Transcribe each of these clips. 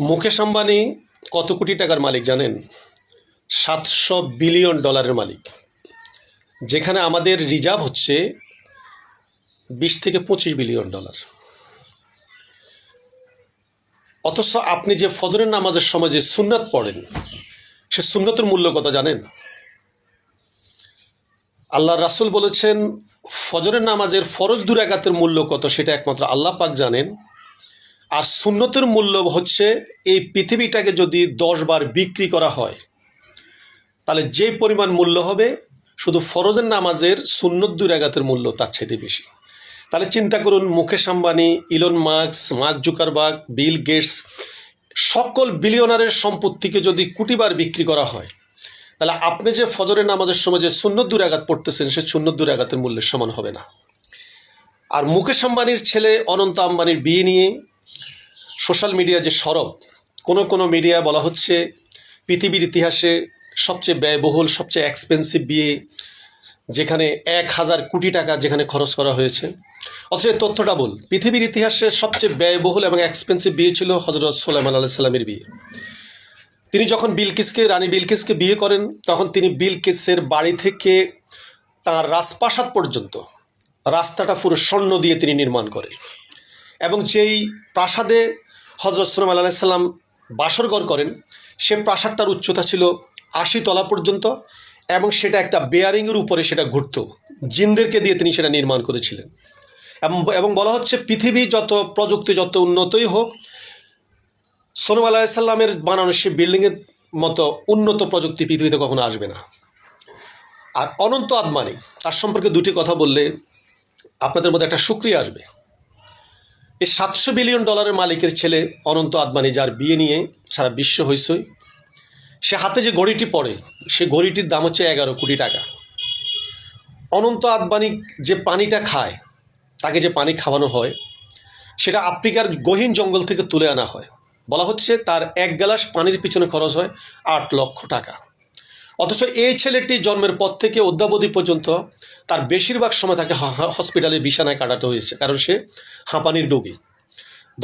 মুকেশ আম্বানি কত কোটি টাকার মালিক জানেন? 700 বিলিয়ন ডলারের মালিক, যেখানে আমাদের রিজার্ভ হচ্ছে 20 থেকে 25 বিলিয়ন ডলার। অথচ আপনি যে ফজরের নামাজের সময় যে সুন্নাত পড়েন, সে সুন্নতের মূল্য কত জানেন? আল্লাহ রাসূল বলেছেন, ফজরের নামাজের ফরজ 2 রাকাতের মূল্য কত সেটা একমাত্র আল্লাহ পাক জানেন। আর সুন্নতের মূল্য হচ্ছে, এই পৃথিবীটাকে যদি 10 বার বিক্রি করা হয়, তাহলে যে পরিমাণ মূল্য হবে শুধু ফরজের নামাজের সুন্নত 2 রাকাতের মূল্য তার চাইতে বেশি। তাহলে চিন্তা করুন, Mukesh Ambani, Elon Musk, Mark Zuckerberg, Bill Gates, সকল বিলিয়নারের সম্পত্তিকে যদি কোটিবার বিক্রি করা হয়, তাহলে আপনি যে ফজরের নামাজের সময় যে সুন্নত 2 রাকাত পড়তেছেন, সে সুন্নত 2 রাকাতের মূল্যের সমান হবে না। আর মুকেশ আম্বানির ছেলে অনন্ত আম্বানির বিয়ে নিয়ে সোশ্যাল মিডিয়া যে সরব, কোনো মিডিয়া বলা হচ্ছে পৃথিবীর ইতিহাসে সবচেয়ে ব্যয়বহুল, সবচেয়ে এক্সপেন্সিভ বিয়ে, যেখানে 1000 কোটি টাকা যেখানে খরচ করা হয়েছে। অথচ এই তথ্যটা বল, পৃথিবীর ইতিহাসে সবচেয়ে ব্যয়বহুল এবং এক্সপেন্সিভ বিয়ে ছিল হজরত সুলাইমান আলাইহিস সালামের বিয়ে। তিনি যখন রানী বিলকিসকে বিয়ে করেন, তখন তিনি বিলকিসের বাড়ি থেকে তার রাজপ্রাসাদ পর্যন্ত রাস্তাটা পুরো স্বর্ণ দিয়ে তিনি নির্মাণ করেন। এবং যেই প্রাসাদে হজরত সুলাইমান আলাইহিস সালাম বাসরঘর করেন, সে প্রাসাদটার উচ্চতা ছিল 80 তলা পর্যন্ত, এবং সেটা একটা বেয়ারিংয়ের উপরে সেটা ঘুরত। জিনদেরকে দিয়ে তিনি সেটা নির্মাণ করেছিলেন। এবং বলা হচ্ছে, পৃথিবী যত প্রযুক্তি যত উন্নতই হোক, সুলাইমান আলাইহিস সালামের বানানো সে বিল্ডিংয়ের মতো উন্নত প্রযুক্তি পৃথিবীতে কখনো আসবে না। আর অনন্ত আম্বানি, তার সম্পর্কে 2টি কথা বললে আপনাদের মধ্যে একটা শুকরিয়া আসবে। এই 700 বিলিয়ন ডলারের মালিকের ছেলে অনন্ত আম্বানি, যার বিয়ে নিয়ে সারা বিশ্ব হইচই, সে হাতে যে ঘড়িটি পরে, সে ঘড়িটির দাম হচ্ছে 11 কোটি টাকা। অনন্ত আম্বানি যে পানিটা খায়, তাকে যে পানি খাওয়ানো হয়, সেটা আফ্রিকার গহীন জঙ্গল থেকে তুলে আনা হয়। বলা হচ্ছে তার 1 গ্লাস পানির পিছনে খরচ হয় 8 লক্ষ টাকা। অথচ এই ছেলেটি জন্মের পর থেকে অদ্যাবধি পর্যন্ত তার বেশিরভাগ সময় তাকে হসপিটালে বিছানায় কাটাতে হয়েছে, কারণ সে হাঁপানির রোগী।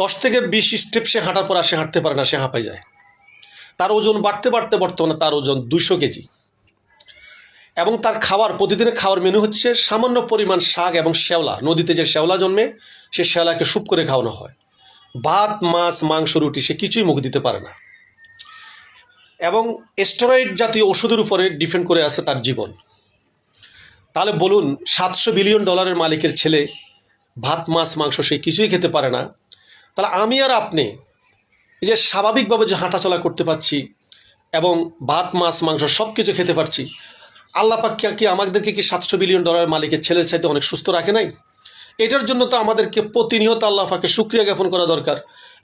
10 থেকে 20 স্টেপ সে হাঁটার পর আর সে হাঁটতে পারে না, সে হাঁপায় যায়। তার ওজন বাড়তে বাড়তে বর্তমানে তার ওজন 200 কেজি। এবং তার প্রতিদিনের খাওয়ার মেনু হচ্ছে সামান্য পরিমাণ শাক এবং শেওলা। নদীতে যে শেওলা জন্মে, সে শেওলাকে স্যুপ করে খাওয়ানো হয়। ভাত, মাছ, মাংস, রুটি সে কিছুই মুখ দিতে পারে না। এবং স্টেরয়েড জাতীয় ওষুধের উপরে ডিপেন্ড করে আছে তার জীবন। তাহলে বলুন, 700 বিলিয়ন ডলারের মালিকের ছেলে ভাত, মাছ, মাংস সে কিছুই খেতে পারে না। তাহলে আমি আর আপনি এই যে স্বাভাবিকভাবে যে হাঁটাচলা করতে পারছি এবং ভাত, মাছ, মাংস সব কিছু খেতে পারছি, আল্লাহ পাক কি আমাদেরকে কি 700 বিলিয়ন ডলারের মালিকের ছেলের চাইতে অনেক সুস্থ রাখে নাই? এটার জন্য তো আমাদেরকে প্রতিনিয়ত আল্লাহ পাকের শুকরিয়া জ্ঞাপন করা দরকার,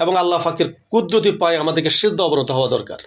এবং আল্লাহ পাকের কুদরতি পায়ে আমাদেরকে সিদ্ধ অবনত হওয়া দরকার।